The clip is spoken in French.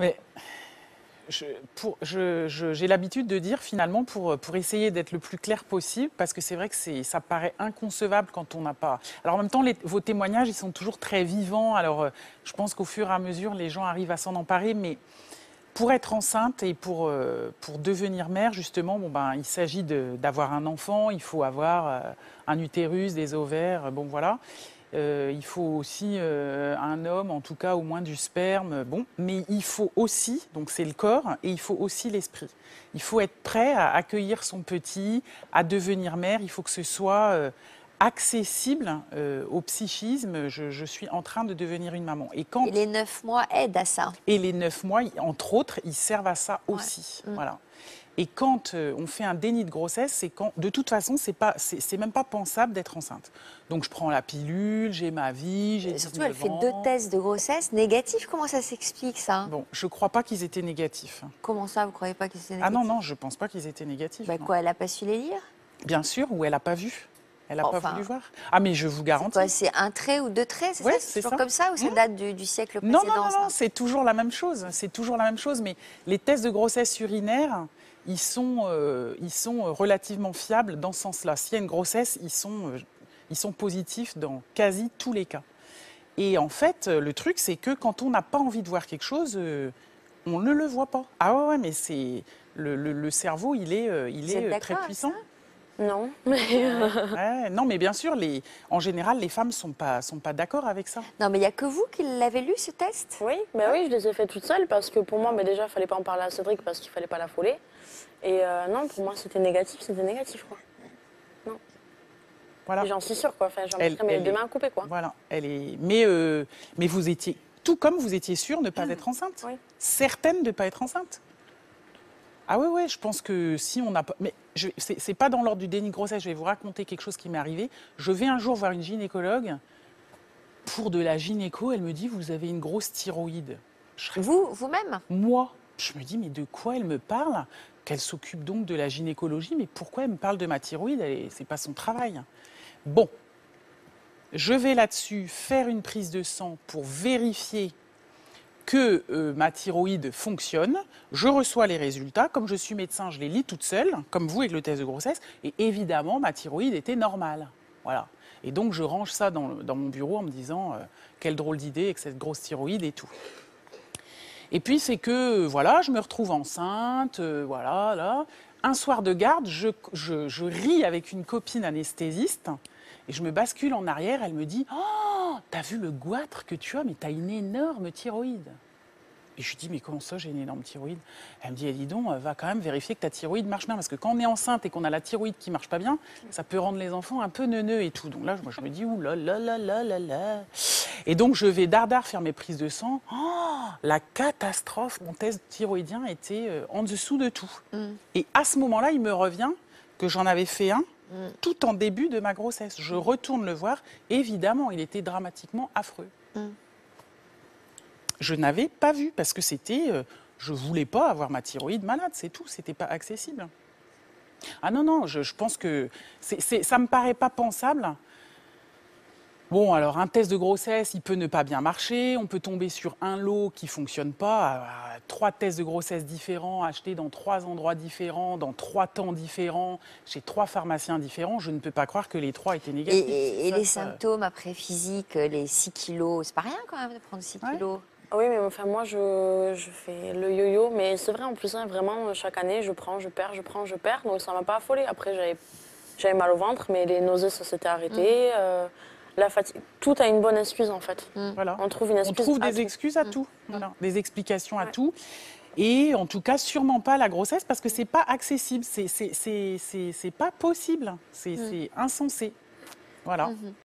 Mais j'ai l'habitude de dire finalement pour essayer d'être le plus clair possible, parce que c'est vrai que ça paraît inconcevable quand on n'a pas. Alors en même temps, vos témoignages, ils sont toujours très vivants. Alors je pense qu'au fur et à mesure, les gens arrivent à s'en emparer, mais pour être enceinte et pour devenir mère, justement, bon, ben, il s'agit d'avoir un enfant, il faut avoir un utérus, des ovaires, bon voilà. Il faut aussi un homme, en tout cas au moins du sperme, bon. Mais il faut aussi, donc c'est le corps, et il faut aussi l'esprit. Il faut être prêt à accueillir son petit, à devenir mère, il faut que ce soit accessible au psychisme. Je suis en train de devenir une maman. Et les 9 mois aident à ça. Et les 9 mois, entre autres, ils servent à ça Ouais. aussi. Voilà. Et quand on fait un déni de grossesse, c'est quand, de toute façon, c'est même pas pensable d'être enceinte. Donc je prends la pilule, j'ai ma vie, j'ai 19 Surtout, elle fait ans. 2 tests de grossesse négatifs. Comment ça s'explique, ça? Bon, je crois pas qu'ils étaient négatifs. Comment ça, vous croyez pas qu'ils étaient Ah négatifs? non, je pense pas qu'ils étaient négatifs. Bah Non. quoi, elle a pas su les lire? Bien sûr, ou elle a pas vu. Elle a pas Enfin, voulu voir. Ah mais je vous c'est garantis. quoi, c'est un trait ou 2 traits, c'est Ouais, ça? c'est C'est toujours ça. comme ça ou ça date du siècle Non, précédent, ça? c'est toujours la même chose. C'est toujours la même chose. Mais les tests de grossesse urinaire, ils sont relativement fiables dans ce sens-là. S'il y a une grossesse, ils sont positifs dans quasi tous les cas. Et en fait, le truc, c'est que quand on n'a pas envie de voir quelque chose, on ne le voit pas. Ah ouais, mais c'est le cerveau, il Vous êtes est d'accord très avec puissant. ça? Non. Ouais, non, mais bien sûr, en général, les femmes sont pas d'accord avec ça. Non, mais il n'y a que vous qui l'avez lu, ce test? Oui, oui, je les ai fait toute seule parce que pour moi, déjà, il fallait pas en parler à Cédric parce qu'il fallait pas l'affoler. Et non, pour moi, c'était négatif, quoi. Non. Voilà. Et j'en suis sûre, quoi. Enfin, j'en Elle- mettrais mes elle deux est- mains à couper, quoi. Voilà, mais vous étiez, tout comme vous étiez sûre de ne pas être enceinte. Oui. Certaine de ne pas être enceinte. Ah ouais, je pense que si on n'a pas... Mais c'est pas dans l'ordre du déni de grossesse, je vais vous raconter quelque chose qui m'est arrivé. Je vais un jour voir une gynécologue. Pour de la gynéco, elle me dit, vous avez une grosse thyroïde. Vous-même? Moi, je me dis, mais de quoi elle me parle? Qu'elle s'occupe donc de la gynécologie, mais pourquoi elle me parle de ma thyroïde? C'est pas son travail. Bon, je vais là-dessus faire une prise de sang pour vérifier que ma thyroïde fonctionne. Je reçois les résultats. Comme je suis médecin, je les lis toute seule, comme vous avec le test de grossesse. Et évidemment, ma thyroïde était normale. Voilà. Et donc, je range ça dans mon bureau en me disant quelle drôle d'idée avec cette grosse thyroïde et tout. Et puis, c'est que, voilà, je me retrouve enceinte, voilà, là. Un soir de garde, je ris avec une copine anesthésiste et je me bascule en arrière. Elle me dit, oh, t'as vu le goitre que tu as, mais t'as une énorme thyroïde. Et je lui dis, mais comment ça, j'ai une énorme thyroïde? Elle me dit, eh, dis donc, va quand même vérifier que ta thyroïde marche bien. Parce que quand on est enceinte et qu'on a la thyroïde qui marche pas bien, ça peut rendre les enfants un peu neuneux et tout. Donc là, moi, je me dis, ouh là là là là là là. Et donc, je vais dardard faire mes prises de sang. Oh, la catastrophe, mon test thyroïdien était en dessous de tout. Et à ce moment-là, il me revient que j'en avais fait un tout en début de ma grossesse. Je retourne le voir. Évidemment, il était dramatiquement affreux. Je n'avais pas vu parce que je voulais pas avoir ma thyroïde malade, c'est tout, c'était pas accessible. Ah non, je pense que ça me paraît pas pensable. Bon, alors un test de grossesse, il peut ne pas bien marcher, on peut tomber sur un lot qui fonctionne pas, 3 tests de grossesse différents, achetés dans 3 endroits différents, dans 3 temps différents, chez 3 pharmaciens différents, je ne peux pas croire que les 3 étaient négatifs. Et Ça, les ça- symptômes après physique, les 6 kilos, c'est pas rien quand même de prendre 6 Ouais. kilos. Oui, mais enfin, moi, je fais le yo-yo. Mais c'est vrai, en plus, hein, vraiment, chaque année, je prends, je perds, je prends, je perds. Donc, ça m'a pas affolée. Après, j'avais mal au ventre, mais les nausées, ça s'était arrêté. La fatigue, tout a une bonne excuse, en fait. Voilà. On trouve une On excuse trouve à des tout. excuses à tout, voilà, des explications à Ouais. tout. Et en tout cas, sûrement pas la grossesse parce que c'est pas accessible, c'est pas possible, c'est insensé. Voilà.